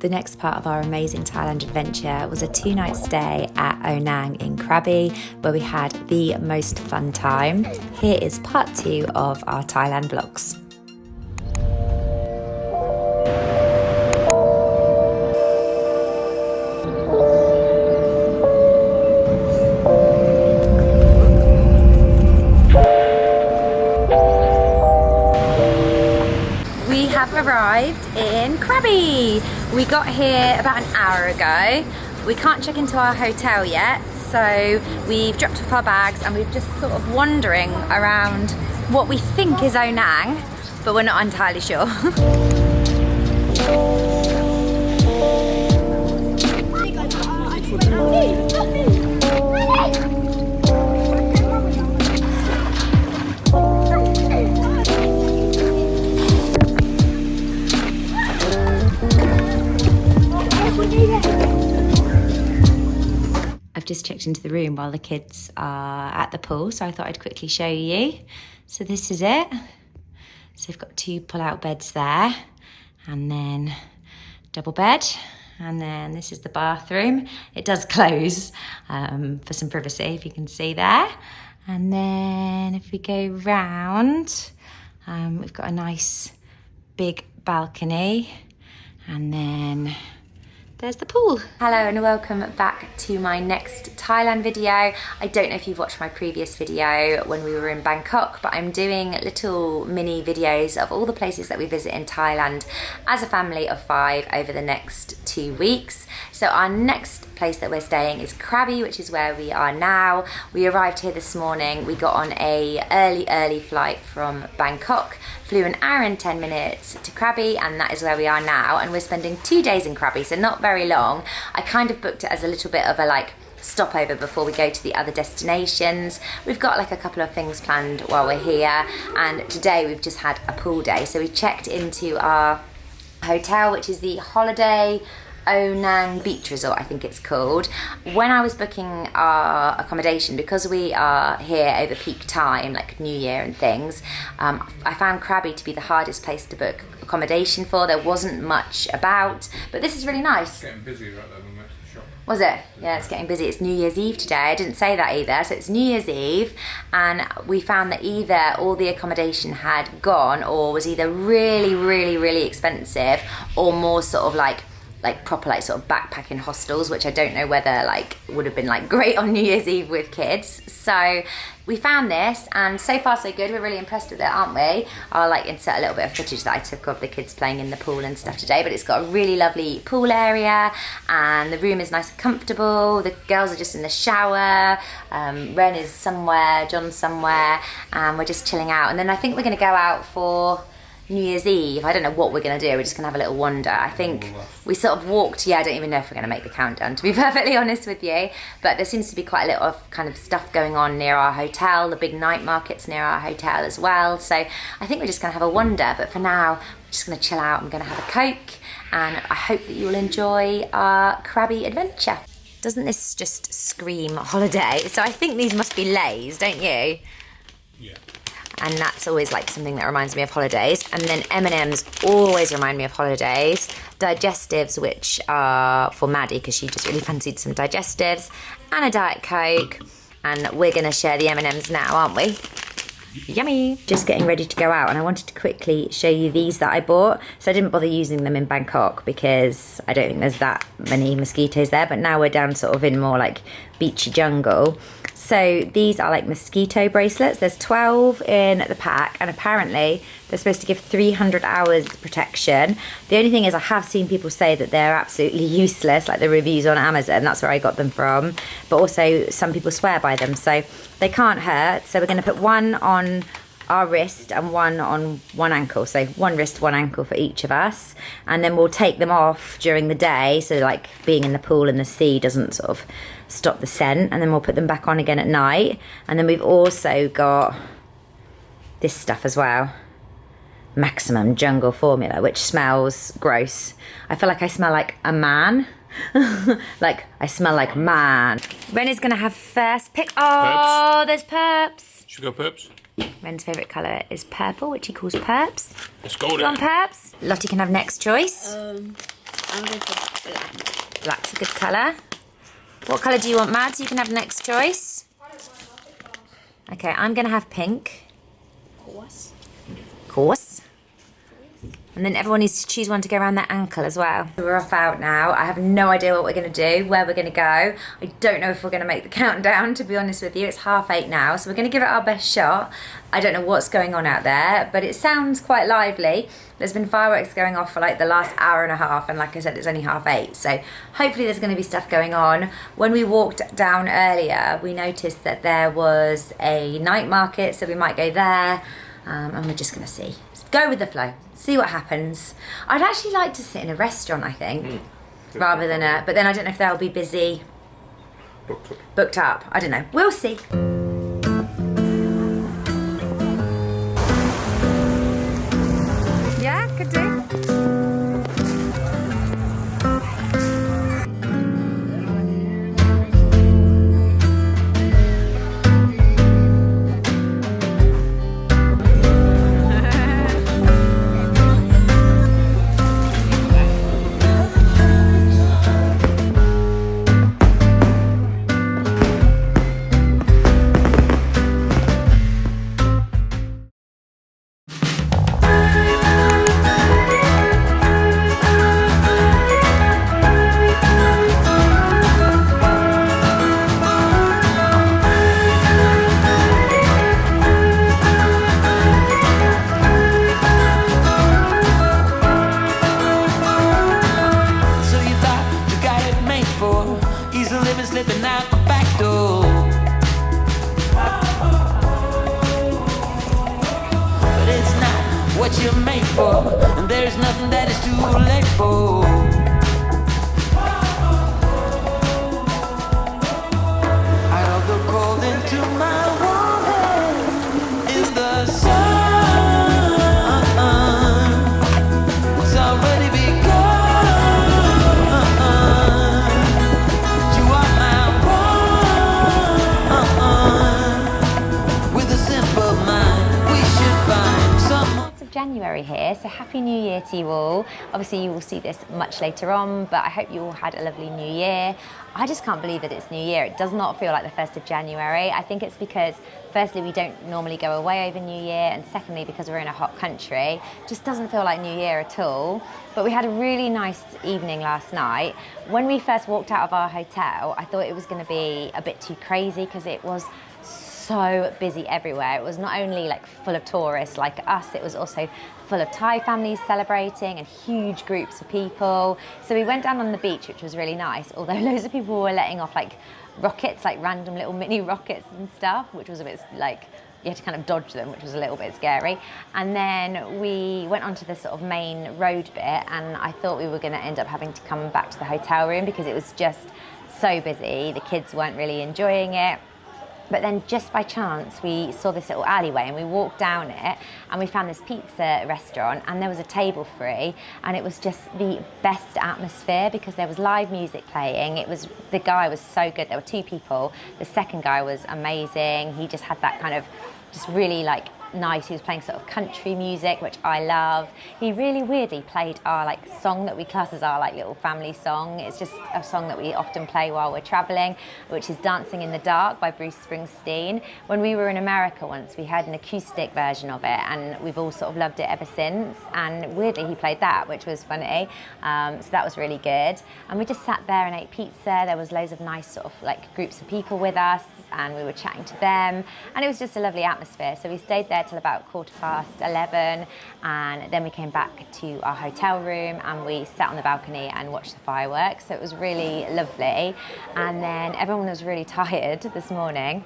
The next part of our amazing Thailand adventure was a 2-night stay at Onang in Krabi, where we had the most fun time. Here is part 2 of our Thailand vlogs. We have arrived in Krabi. We got here about an hour ago. We can't check into our hotel yet, so we've dropped off our bags and we're just sort of wandering around what we think is Onang, but we're not entirely sure. I've just checked into the room while the kids are at the pool, so I thought I'd quickly show you. So this is it. So we've got 2 pull-out beds there, and then double bed, and then this is the bathroom. It does close for some privacy, if you can see there. And then if we go round, we've got a nice big balcony, and then there's the pool. Hello and welcome back to my next Thailand video. I don't know if you've watched my previous video when we were in Bangkok, but I'm doing little mini videos of all the places that we visit in Thailand as a family of 5 over the next 2 weeks. So our next place that we're staying is Krabi, which is where we are now. We arrived here this morning. We got on a early flight from Bangkok, flew an hour and 10 minutes to Krabi, and that is where we are now. And we're spending 2 days in Krabi, so not very long. I kind of booked it as a little bit of a stopover before we go to the other destinations. We've got a couple of things planned while we're here, and today we've just had a pool day. So we checked into our hotel, which is the Holiday Onang Beach Resort, I think it's called. When I was booking our accommodation, because we are here over peak time, like New Year and things, I found Krabi to be the hardest place to book accommodation for. There wasn't much about, but this is really nice. It's getting busy right there when we went to the shop. Was it? Yeah, it's getting busy. It's New Year's Eve today. I didn't say that either. So it's New Year's Eve, and we found that either all the accommodation had gone, or was either really expensive, or more sort of like proper sort of backpacking hostels, which I don't know whether would have been great on New Year's Eve with kids. So we found this, and so far so good. We're really impressed with it, aren't we? I'll insert a little bit of footage that I took of the kids playing in the pool and stuff today, but it's got a really lovely pool area, and the room is nice and comfortable. The girls are just in the shower. Ren is somewhere, John's somewhere, and we're just chilling out. And then I think we're going to go out for New Year's Eve. I don't know what we're going to do. We're just going to have a little wander. I think we sort of walked, I don't even know if we're going to make the countdown, to be perfectly honest with you. But there seems to be quite a lot of kind of stuff going on near our hotel. The big night market's near our hotel as well. So I think we're just going to have a wander. But for now, we're just going to chill out. I'm going to have a Coke. And I hope that you will enjoy our Krabi adventure. Doesn't this just scream holiday? So I think these must be Lays, don't you? Yeah. And that's always something that reminds me of holidays. And then M&Ms always remind me of holidays. Digestives, which are for Maddie, because she just really fancied some digestives. And a Diet Coke. And we're going to share the M&Ms now, aren't we? Yummy! Just getting ready to go out, and I wanted to quickly show you these that I bought. So I didn't bother using them in Bangkok because I don't think there's that many mosquitoes there, but now we're down sort of in more beachy jungle. So these are mosquito bracelets. There's 12 in the pack, and apparently they're supposed to give 300 hours protection. The only thing is, I have seen people say that they're absolutely useless, the reviews on Amazon. That's where I got them from. But also some people swear by them, so they can't hurt. So we're going to put one on our wrist and one on one ankle. So one wrist, one ankle for each of us. And then we'll take them off during the day, so being in the pool and the sea doesn't sort of stop the scent. And then we'll put them back on again at night. And then we've also got this stuff as well. Maximum Jungle Formula, which smells gross. I feel like I smell like a man. I smell like man. Ren is going to have first pick. Oh, there's perps. Should we go perps? Ren's favourite colour is purple, which he calls perps. Let's go You then. want perps? Lottie can have next choice. I'm going for black. Black's a good colour. What colour do you want, Mads? You can have next choice. Okay, I'm going to have pink. Course. And then everyone needs to choose one to go around their ankle as well. We're off out now. I have no idea what we're going to do, where we're going to go. I don't know if we're going to make the countdown, to be honest with you. It's 8:30 now, so we're going to give it our best shot. I don't know what's going on out there, but it sounds quite lively. There's been fireworks going off for like the last hour and a half, and like I said, it's only 8:30, so hopefully there's going to be stuff going on. When we walked down earlier, we noticed that there was a night market, so we might go there, and we're just going to see. Just go with the flow, see what happens. I'd actually like to sit in a restaurant, I think, rather than a, but then I don't know if they'll be busy. Booked up. I don't know. We'll see. Yeah, could do. What you're made for, and there's nothing that is too late for. Out of the cold into my warm in the sun. It's already begun. You are my one. With a simple mind, we should find someone. January here, so happy new year to you all. Obviously you will see this much later on, but I hope you all had a lovely new year. I just can't believe that it's new year. It does not feel like the 1st of January. I think it's because firstly we don't normally go away over New Year, and secondly because we're in a hot country, it just doesn't feel like New Year at all. But we had a really nice evening last night. When we first walked out of our hotel, I thought it was going to be a bit too crazy because it was so busy everywhere. It was not only like full of tourists like us, it was also full of Thai families celebrating and huge groups of people. So we went down on the beach, which was really nice, although loads of people were letting off like rockets, like random little mini rockets and stuff, which was a bit like, you had to kind of dodge them, which was a little bit scary. And then we went onto the sort of main road bit, and I thought we were going to end up having to come back to the hotel room because it was just so busy. The kids weren't really enjoying it. But then just by chance, we saw this little alleyway and we walked down it and we found this pizza restaurant and there was a table free, and it was just the best atmosphere because there was live music playing. The guy was so good. There were 2 people. The second guy was amazing. He just had that kind of just really like nice. He was playing sort of country music, which I love. He really weirdly played our like song that we class as our like little family song. It's just a song that we often play while we're traveling, which is Dancing in the Dark by Bruce Springsteen. When we were in America once, we had an acoustic version of it and we've all sort of loved it ever since. And weirdly he played that, which was funny. So that was really good. And we just sat there and ate pizza. There was loads of nice sort of like groups of people with us and we were chatting to them, and it was just a lovely atmosphere. So we stayed there till about 11:15, and then we came back to our hotel room and we sat on the balcony and watched the fireworks. So it was really lovely. And then everyone was really tired this morning,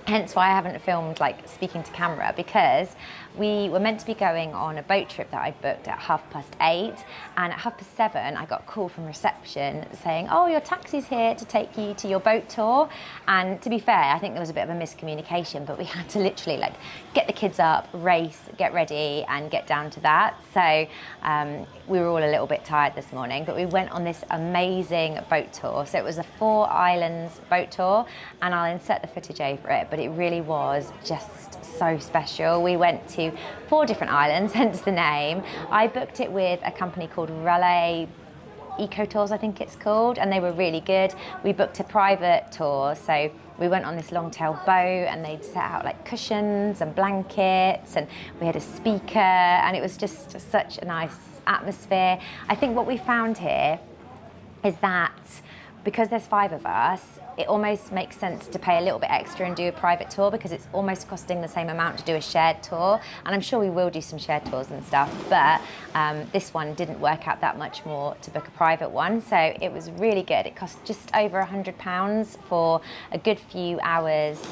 hence why I haven't filmed like speaking to camera, because we were meant to be going on a boat trip that I'd booked at 8:30, and at 7:30 I got a call from reception saying, oh, your taxi's here to take you to your boat tour. And to be fair, I think there was a bit of a miscommunication, but we had to literally like get the kids up, race, get ready and get down to that. So we were all a little bit tired this morning, but we went on this amazing boat tour. So it was a 4 islands boat tour, and I'll insert the footage over it, but it really was just so special. We went to 4 different islands, hence the name. I booked it with a company called eco tours, I think it's called, and they were really good. We booked a private tour, so we went on this long-tail boat and they'd set out like cushions and blankets, and we had a speaker, and it was just such a nice atmosphere. I think what we found here is that because there's 5 of us, it almost makes sense to pay a little bit extra and do a private tour, because it's almost costing the same amount to do a shared tour. And I'm sure we will do some shared tours and stuff, but this one didn't work out that much more to book a private one. So it was really good. It cost just over £100 for a good few hours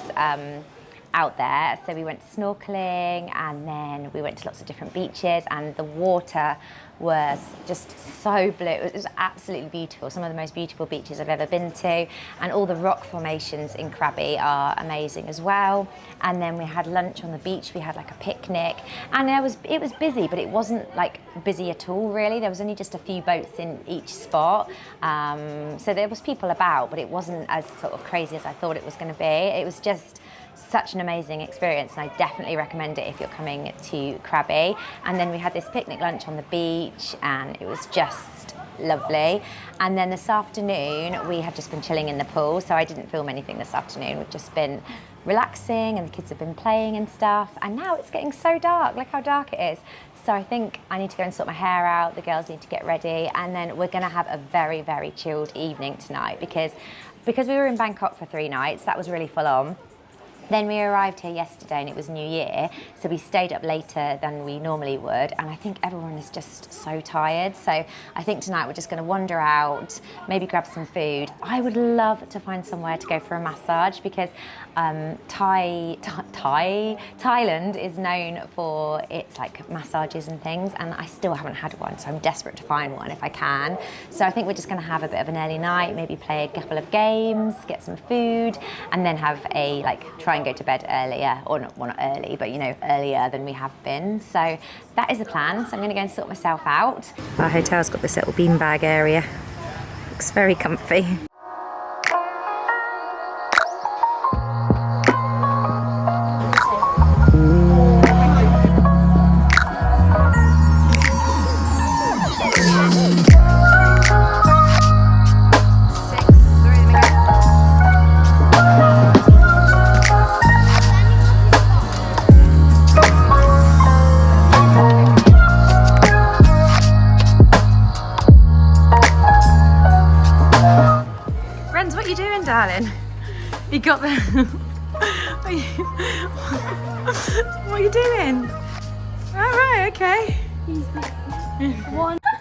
out there. So we went snorkeling, and then we went to lots of different beaches, and the water was just so blue. It was absolutely beautiful. Some of the most beautiful beaches I've ever been to, and all the rock formations in Krabi are amazing as well. And then we had lunch on the beach. We had like a picnic, and it was busy, but it wasn't like busy at all really. There was only just a few boats in each spot, so there was people about, but it wasn't as sort of crazy as I thought it was going to be. It was just such an amazing experience, and I definitely recommend it if you're coming to Krabi. And then we had this picnic lunch on the beach, and it was just lovely. And then this afternoon we have just been chilling in the pool, so I didn't film anything this afternoon. We've just been relaxing, and the kids have been playing and stuff, and now it's getting so dark. Look how dark it is. So I think I need to go and sort my hair out, the girls need to get ready, and then we're gonna have a very, very chilled evening tonight, because we were in Bangkok for 3 nights. That was really full on. Then we arrived here yesterday and it was New Year, so we stayed up later than we normally would, and I think everyone is just so tired. So I think tonight we're just going to wander out, maybe grab some food. I would love to find somewhere to go for a massage, because Thailand is known for its like massages and things, and I still haven't had one, so I'm desperate to find one if I can. So I think we're just going to have a bit of an early night, maybe play a couple of games, get some food, and then have a try and go to bed earlier, or not, well, not early, but you know, earlier than we have been. So that is the plan. So I'm going to go and sort myself out. Our hotel's got this little beanbag area. Looks very comfy. Darling, you got the. What are you doing? All right, okay.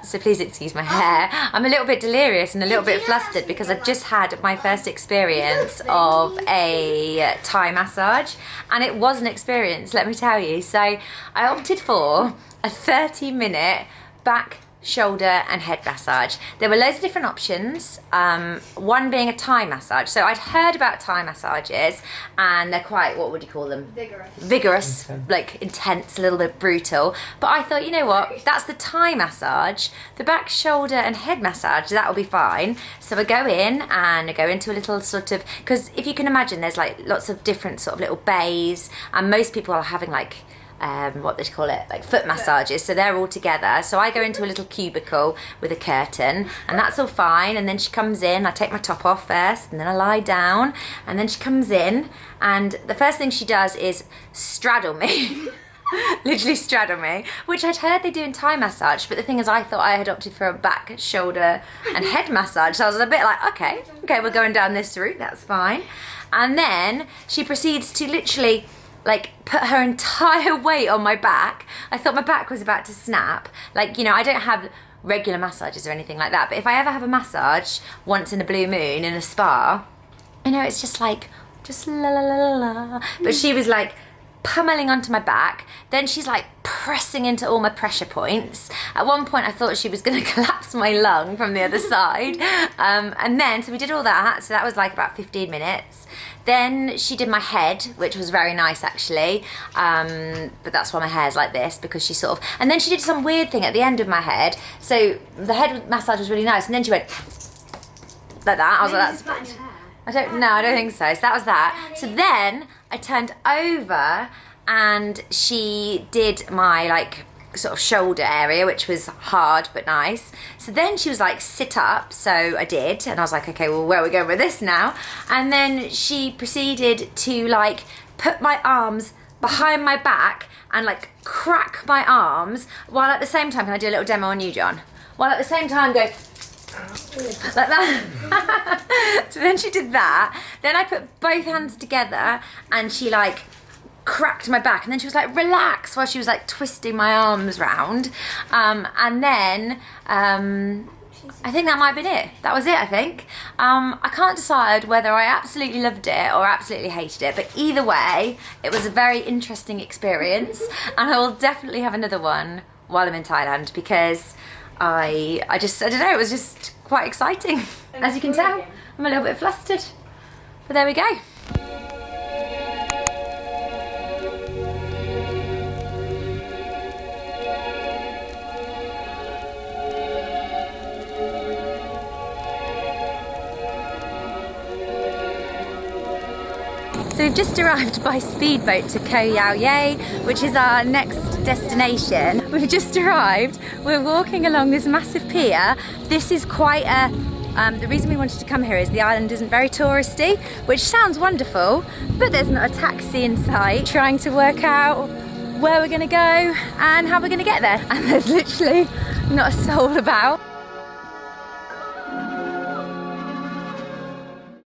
So please excuse my hair. I'm a little bit delirious and a little bit flustered because I've just had my first experience of a Thai massage, and it was an experience, let me tell you. So I opted for a 30-minute back, shoulder and head massage. There were loads of different options, one being a Thai massage. So I'd heard about Thai massages, and they're quite, what would you call them? Vigorous, like intense, a little bit brutal. But I thought, you know what, that's the Thai massage. The back, shoulder and head massage, that'll be fine. So I go in and I go into a little sort of, because if you can imagine, there's like lots of different sort of little bays, and most people are having like what they call it, like foot massages, so they're all together. So I go into a little cubicle with a curtain, and that's all fine. And then she comes in, I take my top off first, and then I lie down, and then she comes in, and the first thing she does is straddle me. Literally straddle me, which I'd heard they do in Thai massage, but the thing is, I thought I had opted for a back, shoulder and head massage, so I was a bit like, okay, we're going down this route, that's fine. And then she proceeds to literally like put her entire weight on my back. I thought my back was about to snap. Like, you know, I don't have regular massages or anything like that, but if I ever have a massage once in a blue moon in a spa, you know, it's just like, just la la la la la. But she was like pummeling onto my back, then she's like pressing into all my pressure points. At one point I thought she was going to collapse my lung from the other side, and then so we did all that, so that was like about 15 minutes. Then she did my head, which was very nice actually, but that's why my hair's like this, because she sort of, and then she did some weird thing at the end of my head. So the head massage was really nice, and then she went like that. I was like, that's, I don't think so. So that was that. So then I turned over and she did my like sort of shoulder area, which was hard but nice. So then she was like, sit up. So I did, and I was like, okay, well, where are we going with this now? And then she proceeded to like put my arms behind my back and like crack my arms, while at the same time, can I do a little demo on you, John? While at the same time go like that. So then she did that. Then I put both hands together and she like cracked my back, and then she was like, relax, while she was like twisting my arms round. And then I think that might have been it. That was it, I think. I can't decide whether I absolutely loved it or absolutely hated it, but either way, it was a very interesting experience, and I will definitely have another one while I'm in Thailand, because I don't know, it was just quite exciting. As you can tell, I'm a little bit flustered, but there we go. So we've just arrived by speedboat to Koh Yao Yai, which is our next destination. We've just arrived, we're walking along this massive pier. This is quite a, the reason we wanted to come here is the island isn't very touristy, which sounds wonderful, but there's not a taxi in sight. Trying to work out where we're gonna go and how we're gonna get there. And there's literally not a soul about.